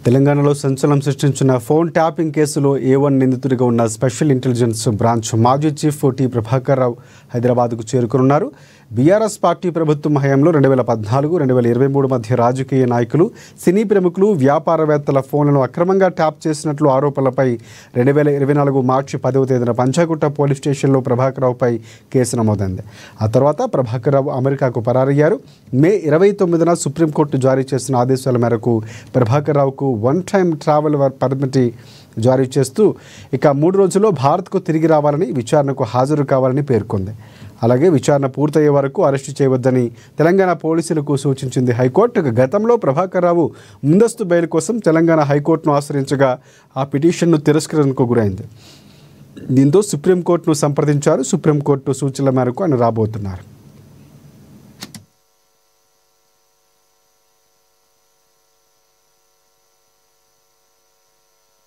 తెలంగాణలో సంచలనం సృష్టించిన ఫోన్ ట్యాపింగ్ కేసులో A1 నిందితుడిగా ఉన్న స్పెషల్ ఇంటెలిజెన్స్ బ్రాంచ్ మాజీ చీఫ్ టి ప్రభాకర్ రావు హైదరాబాద్కు చేరుకున్నారు. బీఆర్ఎస్ పార్టీ ప్రభుత్వం హయాంలో 2014-2023 మధ్య రాజకీయ నాయకులు, సినీ ప్రముఖులు, వ్యాపారవేత్తల ఫోన్లను అక్రమంగా ట్యాప్ చేసినట్లు ఆరోపణలపై 2024 మార్చి 10వ తేదీన పంచాగుట్ట పోలీస్ స్టేషన్లో ప్రభాకర్ రావుపై కేసు నమోదైంది. ఆ తర్వాత ప్రభాకర్ రావు అమెరికాకు పరారయ్యారు. మే 29న సుప్రీంకోర్టు జారీ చేసిన ఆదేశాల మేరకు ప్రభాకర్ రావుకు వన్ టైం ట్రావెల్ పర్మిట్ జారీ చేస్తూ 3 రోజుల్లో భారత్కు తిరిగి రావాలని, విచారణకు హాజరు కావాలని పేర్కొంది. అలాగే విచారణ పూర్తయ్యే వరకు అరెస్టు చేయవద్దని తెలంగాణ పోలీసులకు సూచించింది హైకోర్టు. గతంలో ప్రభాకర్ రావు ముందస్తు బెయిల్ కోసం తెలంగాణ హైకోర్టును ఆశ్రయించగా ఆ పిటిషన్ను తిరస్కరణకు గురైంది. దీంతో సుప్రీంకోర్టును సంప్రదించారు. సుప్రీంకోర్టు సూచనల మేరకు ఆయన రాబోతున్నారు.